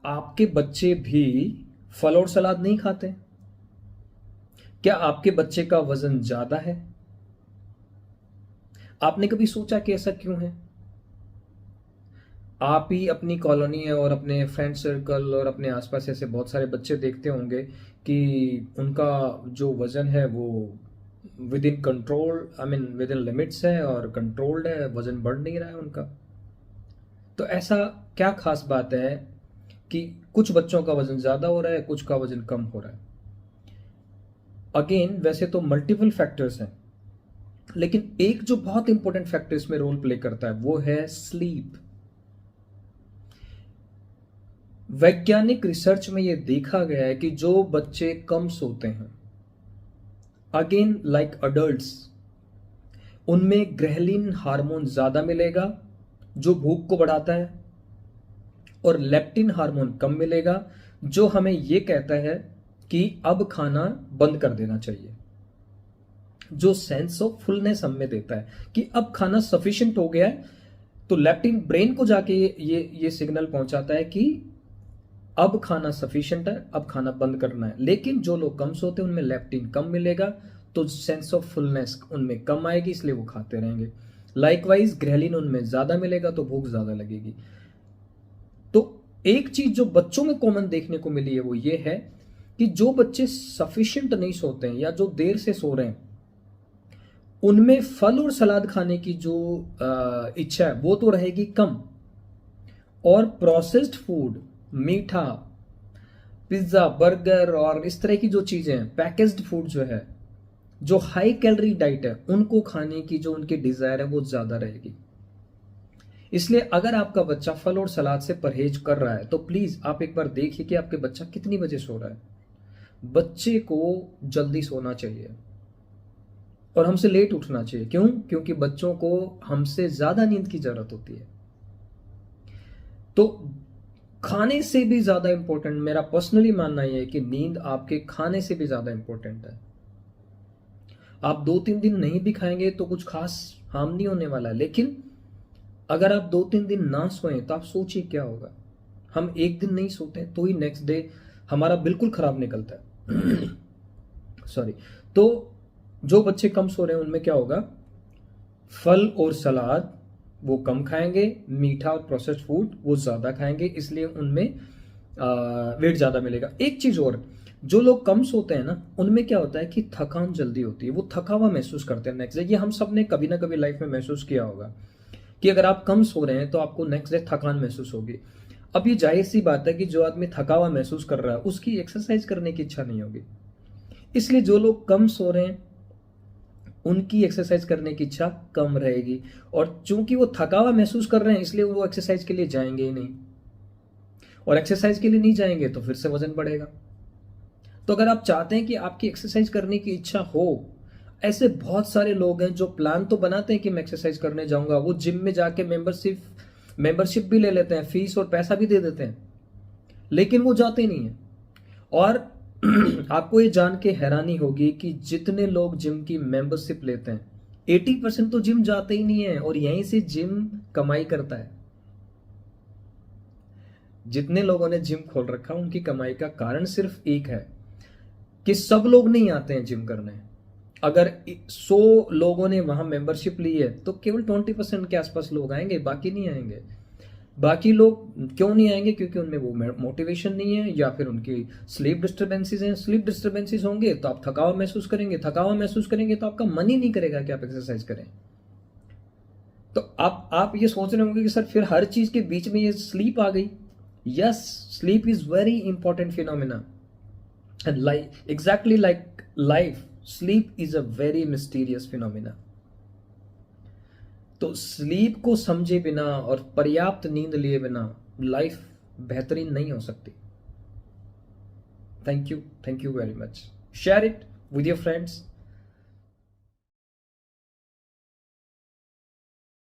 आपके बच्चे भी फल और सलाद नहीं खाते? क्या आपके बच्चे का वजन ज्यादा है? आपने कभी सोचा कि ऐसा क्यों है? आप ही अपनी कॉलोनी है और अपने फ्रेंड सर्कल और अपने आसपास ऐसे बहुत सारे बच्चे देखते होंगे कि उनका जो वजन है वो with in control, I mean with in limits है और कंट्रोल्ड है, वजन बढ़ नहीं रहा है उनका। तो ऐसा क्या खास बात है कि कुछ बच्चों का वजन ज्यादा हो रहा है, कुछ का वजन कम हो रहा है? अगेन, वैसे तो मल्टीपल फैक्टर्स हैं, लेकिन एक जो बहुत इंपॉर्टेंट फैक्टर इसमें रोल प्ले करता है वो है स्लीप। वैज्ञानिक रिसर्च में यह देखा गया है कि जो बच्चे कम सोते हैं, अगेन लाइक अडल्ट्स, उनमें ग्रेलिन हार्मोन ज्यादा मिलेगा जो भूख को बढ़ाता है, और लेप्टिन हार्मोन कम मिलेगा जो हमें यह कहता है कि अब खाना बंद कर देना चाहिए, जो सेंस ऑफ फुलनेस हमें देता है कि अब खाना सफिशिएंट हो गया है। तो लेप्टिन ब्रेन को जाके ये सिग्नल पहुंचाता है कि अब खाना सफिशिएंट है, अब खाना बंद करना है। लेकिन जो लोग कम सोते हैं उनमें लेप्टिन कम मिलेगा, तो सेंस ऑफ फुलनेस उनमें कम आएगी, इसलिए वो खाते रहेंगे। लाइकवाइज ग्रेलिन उनमें ज्यादा मिलेगा तो भूख ज्यादा लगेगी। तो एक चीज जो बच्चों में कॉमन देखने को मिली है वो ये है कि जो बच्चे सफिशिएंट नहीं सोते हैं या जो देर से सो रहे हैं, उनमें फल और सलाद खाने की जो इच्छा है वो तो रहेगी कम, और प्रोसेस्ड फूड, मीठा, पिज्जा, बर्गर और इस तरह की जो चीजें हैं, पैकेज्ड फूड जो है, जो हाई कैलोरी डाइट है, उनको खाने की जो उनकी डिजायर है वो ज्यादा रहेगी। इसलिए अगर आपका बच्चा फल और सलाद से परहेज कर रहा है तो प्लीज आप एक बार देखिए कि आपके बच्चा कितनी बजे सो रहा है। बच्चे को जल्दी सोना चाहिए और हमसे लेट उठना चाहिए। क्यों? क्योंकि बच्चों को हमसे ज्यादा नींद की जरूरत होती है। तो खाने से भी ज्यादा इंपॉर्टेंट मेरा पर्सनली मानना यह है कि नींद आपके खाने से भी ज्यादा इंपॉर्टेंट है। आप 2-3 दिन नहीं भी खाएंगे तो कुछ खास हार्म नहीं होने वाला, लेकिन अगर आप 2-3 दिन ना सोएं तो आप सोचिए क्या होगा। हम एक दिन नहीं सोते तो ही नेक्स्ट डे हमारा बिल्कुल खराब निकलता है। सॉरी। तो जो बच्चे कम सो रहे हैं उनमें क्या होगा, फल और सलाद वो कम खाएंगे, मीठा और प्रोसेस्ड फूड वो ज्यादा खाएंगे, इसलिए उनमें वेट ज्यादा मिलेगा। एक चीज और, जो लोग कम सोते हैं ना उनमें क्या होता है कि थकान जल्दी होती है, वो थका हुआ महसूस करते हैं नेक्स्ट डे। ये हम सब ने कभी ना कभी लाइफ में महसूस किया होगा कि अगर आप कम सो रहे हैं तो आपको नेक्स्ट डे थकान महसूस होगी। अब ये जाहिर सी बात है कि जो आदमी थका हुआ महसूस कर रहा है उसकी एक्सरसाइज करने की इच्छा नहीं होगी, इसलिए जो लोग कम सो रहे हैं उनकी एक्सरसाइज करने की इच्छा कम रहेगी। और चूंकि वो थका हुआ महसूस कर रहे हैं इसलिए वो एक्सरसाइज के लिए जाएंगे ही नहीं, और एक्सरसाइज के लिए नहीं जाएंगे तो फिर से वजन बढ़ेगा। तो अगर आप चाहते हैं कि आपकी एक्सरसाइज करने की इच्छा हो, ऐसे बहुत सारे लोग हैं जो प्लान तो बनाते हैं कि मैं एक्सरसाइज करने जाऊंगा, वो जिम में जाके मेंबरशिप भी ले लेते हैं, फीस और पैसा भी दे देते हैं, लेकिन वो जाते नहीं है। और आपको ये जान के हैरानी होगी कि जितने लोग जिम की मेंबरशिप लेते हैं 80% तो जिम जाते ही नहीं है और यहीं से जिम कमाई करता है। जितने लोगों ने जिम खोल रखा उनकी कमाई का कारण सिर्फ एक है कि सब लोग नहीं आते हैं जिम करने। अगर 100 लोगों ने वहां मेंबरशिप ली है तो केवल 20% के आसपास लोग आएंगे, बाकी नहीं आएंगे। बाकी लोग क्यों नहीं आएंगे? क्योंकि उनमें वो मोटिवेशन नहीं है, या फिर उनकी स्लीप डिस्टर्बेंसेस हैं। स्लीप डिस्टर्बेंसेस होंगे तो आप थकावा महसूस करेंगे, थकावा महसूस करेंगे तो आपका मन ही नहीं करेगा कि आप एक्सरसाइज करें। तो आप ये सोच रहे होंगे कि सर फिर हर चीज के बीच में ये स्लीप आ गई। Yes, sleep is very important phenomena, and like exactly like life, sleep is a very mysterious phenomena. तो स्लीप को समझे बिना और पर्याप्त नींद लिए बिना लाइफ बेहतरीन नहीं हो सकती। Thank you very much. Share it with your friends.